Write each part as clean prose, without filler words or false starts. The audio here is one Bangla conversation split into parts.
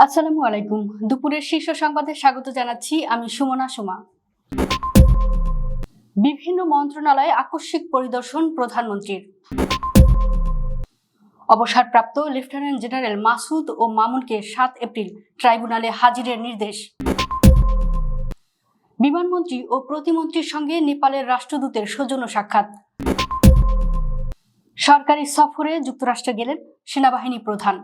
আসসালামু আলাইকুম। দুপুরের শীর্ষ সংবাদে স্বাগত জানাচ্ছি আমি সুমনা সুমা। বিভিন্ন মন্ত্রণালয়ে আকস্মিক পরিদর্শন প্রধানমন্ত্রীর। অবসরপ্রাপ্ত লেফটেন্যান্ট জেনারেল মাসুদ ও মামুনকে 7 এপ্রিল ট্রাইব্যুনালে হাজিরের নির্দেশ। বিমানমন্ত্রী ও প্রতিমন্ত্রীর সঙ্গে নেপালের রাষ্ট্রদূতের সৌজন্য সাক্ষাৎ। সরকারি সফরে যুক্তরাষ্ট্রে গেলেন সেনাবাহিনী প্রধান।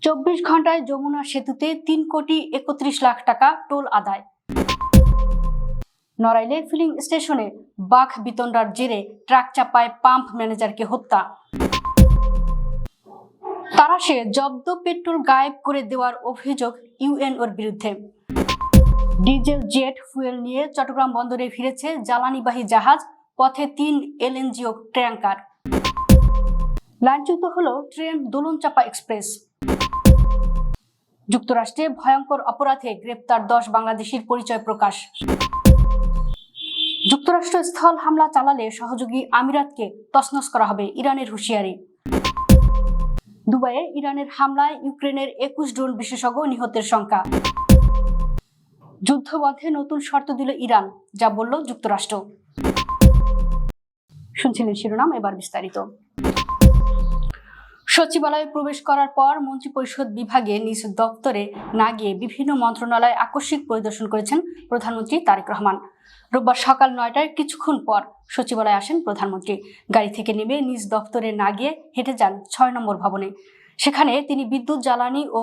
24 ঘন্টায় যমুনা সেতুতে 3,31,00,000 টাকা টোল আদায়। নড়াইলে ফিলিং স্টেশনে বাঘ বিতণ্ডার জেরে ট্রাক চাপায় পাম্প ম্যানেজারকে হত্যা। তারাশে জব্দ পেট্রোল গায়েব করে দেওয়ার অভিযোগ ইউএনওর বিরুদ্ধে। ডিজেল জেট ফুয়েল নিয়ে চট্টগ্রাম বন্দরে ফিরেছে জ্বালানিবাহী জাহাজ, পথে 3 এলএনজিও ট্যাঙ্কার। লাইনচ্যুত হল ট্রেন দোলনচাপা এক্সপ্রেস। যুক্তরাষ্ট্রে ভয়ঙ্কর অপরাধে গ্রেপ্তার 10 বাংলাদেশির পরিচয় প্রকাশ। যুক্তরাষ্ট্র স্থল হামলা চালালে সহযোগী আমিরাতকে তছনছ করা হবে, ইরানের হুঁশিয়ারি। দুবাইয়ে ইরানের হামলায় ইউক্রেনের 21 ড্রোন বিশেষজ্ঞ নিহতের সংখ্যা। যুদ্ধবন্ধে নতুন শর্ত দিল ইরান, যা বলল যুক্তরাষ্ট্র। শুনছিলেন শিরোনাম, এবার বিস্তারিত। সচিবালয়ে প্রবেশ করার পর মন্ত্রিপরিষদ বিভাগে নিজ দপ্তরে না গিয়ে বিভিন্ন মন্ত্রণালয় আকস্মিক পরিদর্শন করেছেন প্রধানমন্ত্রী তারেক রহমান। রোববার সকাল 9টায় কিছুক্ষণ পর সচিবালয়ে আসেন প্রধানমন্ত্রী। গাড়ি থেকে নেমে নিজ দপ্তরে না গিয়ে হেঁটে যান 6 নম্বর ভবনে। সেখানে তিনি বিদ্যুৎ, জ্বালানি ও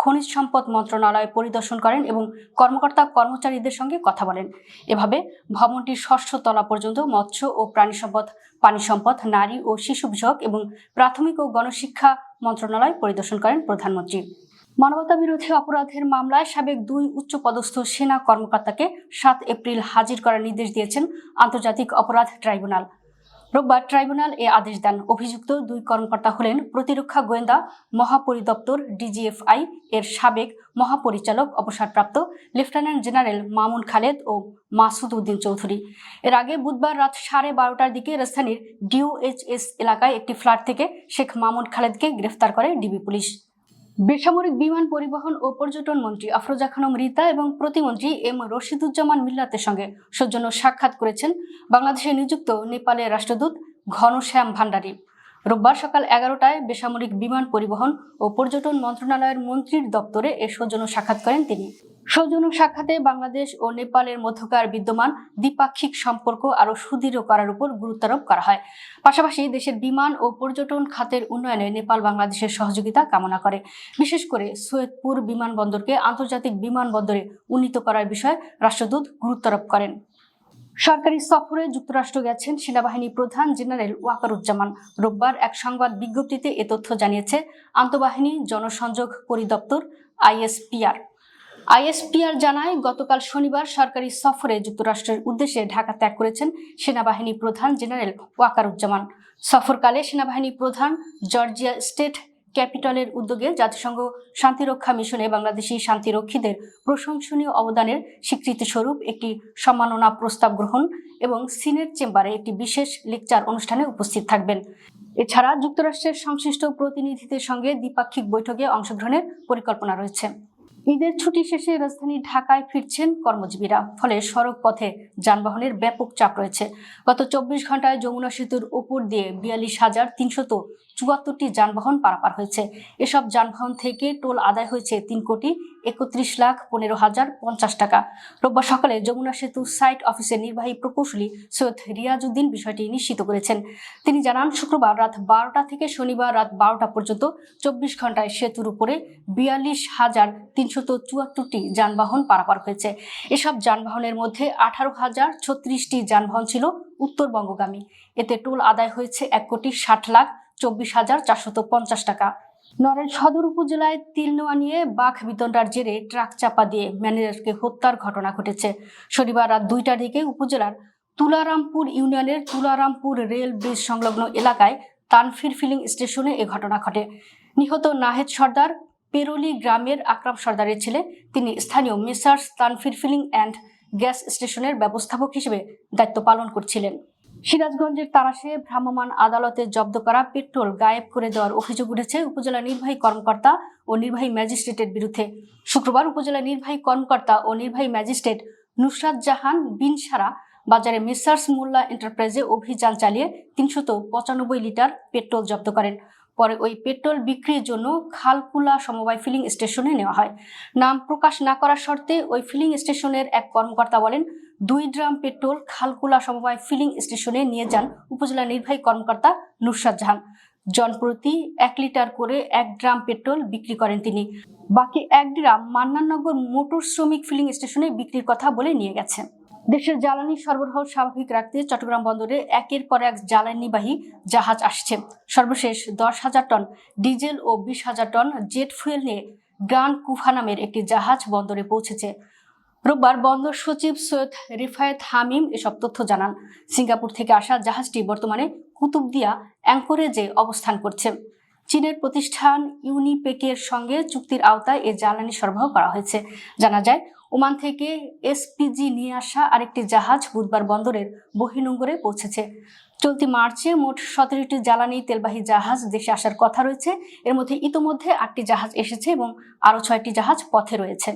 খনিজ সম্পদ মন্ত্রণালয় পরিদর্শন করেন এবং কর্মকর্তা কর্মচারীদের সঙ্গে কথা বলেন। এভাবে ভবনটির 6ষ্ঠ তলা পর্যন্ত মৎস্য ও প্রাণী সম্পদ, পানি সম্পদ, নারী ও শিশু বিষয়ক এবং প্রাথমিক ও গণশিক্ষা মন্ত্রণালয় পরিদর্শন করেন প্রধানমন্ত্রী। মানবতা বিরোধী অপরাধের মামলায় সাবেক 2 উচ্চপদস্থ সেনা কর্মকর্তাকে 7 এপ্রিল হাজির করার নির্দেশ দিয়েছেন আন্তর্জাতিক অপরাধ ট্রাইব্যুনাল। রোববার ট্রাইব্যুনাল এ আদেশ দেন। অভিযুক্ত 2 কর্মকর্তা হলেন প্রতিরক্ষা গোয়েন্দা মহাপরিদপ্তর ডিজিএফআই এর সাবেক মহাপরিচালক অবসরপ্রাপ্ত লেফটেন্যান্ট জেনারেল মামুন খালেদ ও মাসুদ উদ্দিন চৌধুরী। এর আগে বুধবার রাত 12:30টার দিকে রাজধানীর ডিওএইচএস এলাকায় একটি ফ্ল্যাট থেকে শেখ মামুন খালেদকে গ্রেফতার করে ডিবি পুলিশ। বেসামরিক বিমান পরিবহন ও পর্যটন মন্ত্রী আফরোজা খানম রিতা এবং প্রতিমন্ত্রী এম রশিদুজ্জামান মিল্লাতের সঙ্গে সৌজন্য সাক্ষাৎ করেছেন বাংলাদেশে নিযুক্ত নেপালের রাষ্ট্রদূত ঘনশ্যাম ভান্ডারী। রোববার সকাল 11টায় বেসামরিক বিমান পরিবহন ও পর্যটন মন্ত্রণালয়ের মন্ত্রীর দপ্তরে এ সৌজন্য সাক্ষাৎ করেন তিনি। সৌজন্য সাক্ষাতে বাংলাদেশ ও নেপালের মধ্যকার বিদ্যমান দ্বিপাক্ষিক সম্পর্ক আরও সুদৃঢ় করার উপর গুরুত্বারোপ করা হয়। পাশাপাশি দেশের বিমান ও পর্যটন খাতের উন্নয়নে নেপাল বাংলাদেশের সহযোগিতা কামনা করে। বিশেষ করে সৈয়দপুর বিমানবন্দরকে আন্তর্জাতিক বিমানবন্দরে উন্নীত করার বিষয়ে রাষ্ট্রদূত গুরুত্বারোপ করেন। সরকারি সফরে যুক্তরাষ্ট্র গেছেন সেনাবাহিনী প্রধান জেনারেল ওয়াকারুজ্জামান। রোববার এক সংবাদ বিজ্ঞপ্তিতে এ তথ্য জানিয়েছে আন্তঃবাহিনী জনসংযোগ পরিদপ্তর আইএসপিআর জানায়, গতকাল শনিবার সরকারি সফরে যুক্তরাষ্ট্রের উদ্দেশ্যে ঢাকা ত্যাগ করেছেন সেনাবাহিনী প্রধান জেনারেল ওয়াকারুজ্জামান। সফরকালে সেনাবাহিনী প্রধান জর্জিয়া স্টেট ক্যাপিটলের উদ্যোগে জাতিসংঘ শান্তিরক্ষা মিশনে বাংলাদেশি শান্তিরক্ষীদের প্রশংসনীয় অবদানের স্বীকৃতিস্বরূপ একটি সম্মাননা প্রস্তাব গ্রহণ এবং সিনেট চেম্বারে একটি বিশেষ লেকচার অনুষ্ঠানে উপস্থিত থাকবেন। এছাড়া যুক্তরাষ্ট্রের সংশ্লিষ্ট প্রতিনিধিদের সঙ্গে দ্বিপাক্ষিক বৈঠকে অংশগ্রহণের পরিকল্পনা রয়েছে। ঈদের ছুটি শেষে রাজধানী ঢাকায় ফিরছেন কর্মজীবীরা, ফলে সড়ক পথে যানবাহনের ব্যাপক চাপ রয়েছে। গত 24 ঘন্টায় যমুনা সেতুর উপর দিয়ে 42,374টি যানবাহন পারাপার হয়েছে। এসব যানবাহন থেকে টোল আদায় হয়েছে 3,31,15,050 টাকা। রোববার সকালে যমুনা সেতু সাইট অফিসের নির্বাহী প্রকৌশলী সৈয়দ রিয়াজউদ্দিন বিষয়টি নিশ্চিত করেছেন। তিনি জানান, শুক্রবার রাত 12টা থেকে শনিবার রাত 12টা পর্যন্ত 24 ঘন্টায় সেতুর উপরে 42,374টি যানবাহন পারাপার হয়েছে। এসব যানবাহনের মধ্যে 18,036টি যানবাহন ছিল উত্তরবঙ্গগামী। এতে টোল আদায় হয়েছে 1,60,24,450 টাকা। নড়াইল সদর উপজেলায় তিলনোয়া নিয়ে বাঘ বিতণ্ডার জেরে ট্রাক চাপা দিয়ে ম্যানেজারকে হত্যার ঘটনা ঘটেছে। শনিবার রাত 2টার দিকে উপজেলার তুলারামপুর ইউনিয়নের তুলারামপুর রেল ব্রিজ সংলগ্ন এলাকায় তানফির ফিলিং স্টেশনে এ ঘটনা ঘটে। নিহত নাহেদ সর্দার পেরোলি গ্রামের আকরাম সর্দারের ছেলে। তিনি স্থানীয় messrs Tanfir filling and gas স্টেশনের ব্যবস্থাপক হিসেবে দায়িত্ব পালন করছিলেন। সিরাজগঞ্জের তারাশে ভ্রাম্যমাণ আদালতে জব্দ করা পেট্রোল গায়েব করে দেওয়ার অভিযোগ উঠেছে উপজেলা নির্বাহী কর্মকর্তা ও নির্বাহী ম্যাজিস্ট্রেটের বিরুদ্ধে। শুক্রবার উপজেলা নির্বাহী কর্মকর্তা ও নির্বাহী ম্যাজিস্ট্রেট নুসরাত জাহান বিনসারা বাজারে মেসার্স মোল্লা এন্টারপ্রাইজে অভিযান চালিয়ে 395 লিটার পেট্রোল জব্দ করেন। পরে ওই পেট্রোল বিক্রির জন্য খালকুলা সমবায় ফিলিং স্টেশনে নেওয়া হয়। নাম প্রকাশ না করার শর্তে ওই ফিলিং স্টেশনের এক কর্মকর্তা বলেন, 2 ড্রাম পেট্রোল খালকুলা সমবায় ফিলিং স্টেশনে নিয়ে যান উপজেলা নির্বাহী কর্মকর্তা নুসরাত জাহান। জনপ্রতি 1 লিটার করে 1 ড্রাম পেট্রোল বিক্রি করেন তিনি। বাকি 1 ড্রাম মান্নাননগর মোটর শ্রমিক ফিলিং স্টেশনে বিক্রির কথা বলে নিয়ে গেছে। দেশের জ্বালানি সরবরাহ স্বাভাবিক রাখতে চট্টগ্রাম বন্দরে একের পর এক জ্বালানিবাহী জাহাজ আসছে। সর্বশেষ 10,000 টন ডিজেল ও 20,000 টন জেট ফুয়েল নিয়ে গ্রান্ড কুফা নামের একটি জাহাজ বন্দরে পৌঁছেছে। রোববার বন্দর সচিব সৈয়দ রিফায়েত হামিম এসব তথ্য জানান। সিঙ্গাপুর থেকে আসা জাহাজটি বর্তমানে কুতুবদিয়া অ্যাঙ্করেজে অবস্থান করছে। চীনের প্রতিষ্ঠান ইউনিপেকের সঙ্গে চুক্তির আওতায় এ জ্বালানি সরবরাহ করা হয়েছে। জানা যায়, ওমান থেকে এসপিজি নিয়ে আসা আরেকটি জাহাজ বুধবার বন্দরের বহির্নোঙরে পৌঁছেছে। চলতি মার্চে মোট 17টি জ্বালানি তেলবাহী জাহাজ দেশে আসার কথা রয়েছে। এর মধ্যে ইতোমধ্যে 8টি জাহাজ এসেছে এবং আরও 6টি জাহাজ পথে রয়েছে।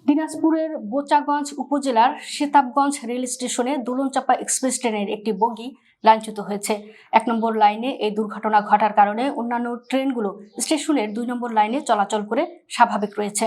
দিনাজপুরের বোচাগঞ্জ উপজেলার সেতাবগঞ্জ রেল স্টেশনে দোলনচাপা এক্সপ্রেস ট্রেনের একটি বগি লাইনচ্যুত হয়েছে। 1 নম্বর লাইনে এই দুর্ঘটনা ঘটার কারণে অন্যান্য ট্রেনগুলো স্টেশনের 2 নম্বর লাইনে চলাচল করে স্বাভাবিক রয়েছে।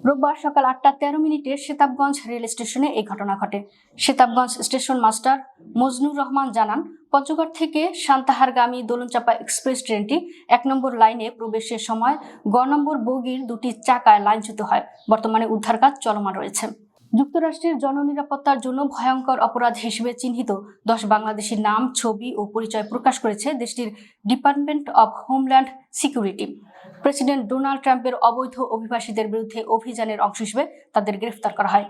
রোববার সকাল 8:13 সেতাবগঞ্জ রেল স্টেশনে এই ঘটনা ঘটে। সেতাবগঞ্জ স্টেশন মাস্টার মজনুর রহমান জানান, পঞ্চগড় থেকে সান্তাহারগামী দোলনচাপা এক্সপ্রেস ট্রেনটি 1 নম্বর লাইনে প্রবেশের সময় গ নম্বর বগির 2টি চাকায় লাইনচ্যুত হয়। বর্তমানে উদ্ধার কাজ চলমান রয়েছে। যুক্তরাষ্ট্রের জননিরাপত্তার জন্য ভয়ঙ্কর অপরাধ হিসেবে চিহ্নিত 10 বাংলাদেশির নাম, ছবি ও পরিচয় প্রকাশ করেছে দেশটির department of homeland security. President Donald ট্রাম্পের অবৈধ অভিবাসীদের বিরুদ্ধে অভিযানের অংশ হিসেবে তাদের গ্রেফতার করা হয়।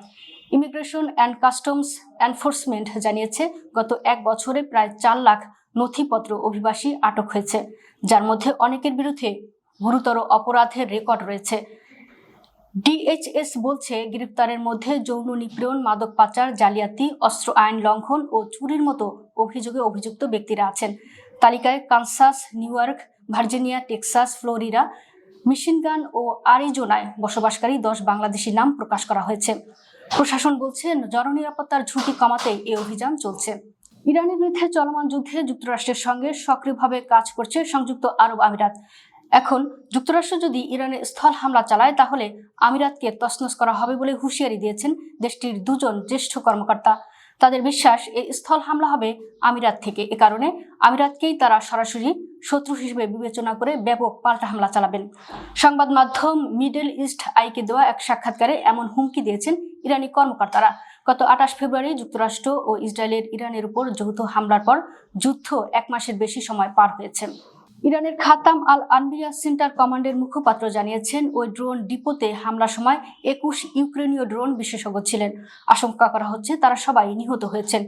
ইমিগ্রেশন অ্যান্ড কাস্টমস এনফোর্সমেন্ট জানিয়েছে, গত 1 বছরে প্রায় 4 লাখ নথিপত্র অভিবাসী আটক হয়েছে, যার মধ্যে অনেকের বিরুদ্ধে গুরুতর অপরাধের রেকর্ড রয়েছে। ডিএইচএস বলছে, গ্রেপ্তারের মধ্যে যৌন নিপীড়ন, মাদক পাচার, জালিয়াতি, অস্ত্র আইন লঙ্ঘন ও চুরির মতো অভিযোগে অভিযুক্ত ব্যক্তিরা আছেন। তালিকায় Kansas, New York, Virginia, Texas, Florida, Michigan ও আরিজোনায় বসবাসকারী 10 বাংলাদেশির নাম প্রকাশ করা হয়েছে। প্রশাসন বলছে, জননিরাপত্তার ঝুঁকি কমাতে এই অভিযান চলছে। ইরানের বিরুদ্ধে চলমান যুদ্ধে যুক্তরাষ্ট্রের সঙ্গে সক্রিয়ভাবে কাজ করছে সংযুক্ত আরব আমিরাত। এখন যুক্তরাষ্ট্র যদি ইরানে স্থল হামলা চালায় তাহলে আমিরাতকে তছনছ করা হবে বলে হুঁশিয়ারি দিয়েছেন দেশটির 2 জ্যেষ্ঠ কর্মকর্তা। তাদের বিশ্বাস, এই স্থল হামলা হবে আমিরাত থেকে। এ কারণে আমিরাতকেই তারা সরাসরি শত্রু হিসেবে বিবেচনা করে ব্যাপক পাল্টা হামলা চালাবেন। সংবাদ মাধ্যম মিডল ইস্ট আইকে দেওয়া এক সাক্ষাৎকারে এমন হুমকি দিয়েছেন ইরানি কর্মকর্তারা। গত 28 ফেব্রুয়ারি যুক্তরাষ্ট্র ও ইসরায়েলের ইরানের উপর যৌথ হামলার পর যুদ্ধ 1 মাসের বেশি সময় পার হয়েছে। ইরানের খাতাম আল আনবিয়া সেন্টার কমান্ডের মুখপাত্র জানিয়েছেন, ওই ড্রোন ডিপোতে হামলার সময় 21 ইউক্রেনীয় ড্রোন বিশেষজ্ঞ ছিলেন। আশঙ্কা করা হচ্ছে তারা সবাই নিহত হয়েছেন।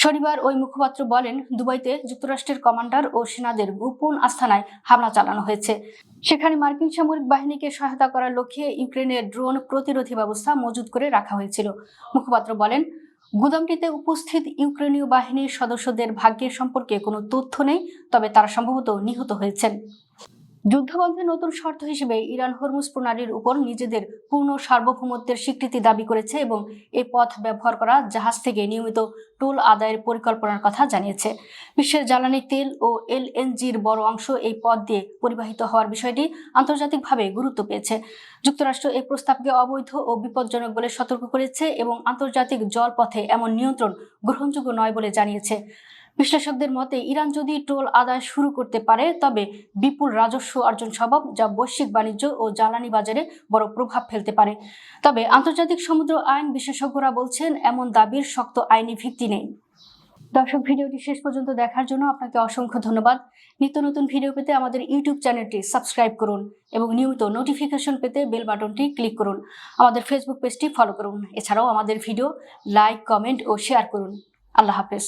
শনিবার ওই মুখপাত্র বলেন, দুবাইতে যুক্তরাষ্ট্রের কমান্ডার ও সেনাদের গোপন আস্তানায় হামলা চালানো হয়েছে। সেখানে মার্কিন সামরিক বাহিনীকে সহায়তা করার লক্ষ্যে ইউক্রেনের ড্রোন প্রতিরোধী ব্যবস্থা মজুত করে রাখা হয়েছিল। মুখপাত্র বলেন, গুদামটিতে উপস্থিত ইউক্রেনীয় বাহিনীর সদস্যদের ভাগ্যের সম্পর্কে কোনো তথ্য নেই, তবে তারা সম্ভবত নিহত হয়েছেন। যুদ্ধবন্ধে নতুন শর্ত হিসেবে ইরান হরমুজ প্রণালীর উপর নিজেদের পূর্ণ সার্বভৌমত্বের স্বীকৃতি দাবি করেছে এবং এই পথ ব্যবহার করা জাহাজ থেকে নিয়মিত টোল আদায়ের পরিকল্পনার কথা জানিয়েছে। বিশ্বের জ্বালানি তেল ও এলএনজির বড় অংশ এই পথ দিয়ে পরিবাহিত হওয়ার বিষয়টি আন্তর্জাতিকভাবে গুরুত্ব পেয়েছে। যুক্তরাষ্ট্র এই প্রস্তাবকে অবৈধ ও বিপজ্জনক বলে সতর্ক করেছে এবং আন্তর্জাতিক জলপথে এমন নিয়ন্ত্রণ গ্রহণযোগ্য নয় বলে জানিয়েছে। বিশ্লেষকদের মতে, ইরান যদি টোল আদায় শুরু করতে পারে তবে বিপুল রাজস্ব অর্জন সম্ভব, যা বৈশ্বিক বাণিজ্য ও জ্বালানি বাজারে বড় প্রভাব ফেলতে পারে। তবে আন্তর্জাতিক সমুদ্র আইন বিশেষজ্ঞরা বলছেন, এমন দাবির শক্ত আইনি ভিত্তি নেই। দর্শক, ভিডিওটি শেষ পর্যন্ত দেখার জন্য আপনাকে অসংখ্য ধন্যবাদ। নিত্য নতুন ভিডিও পেতে আমাদের ইউটিউব চ্যানেলটি সাবস্ক্রাইব করুন এবং নিয়মিত নোটিফিকেশন পেতে বেল বাটনটি ক্লিক করুন। আমাদের ফেসবুক পেজটি ফলো করুন। এছাড়াও আমাদের ভিডিও লাইক, কমেন্ট ও শেয়ার করুন। আল্লাহ হাফেজ।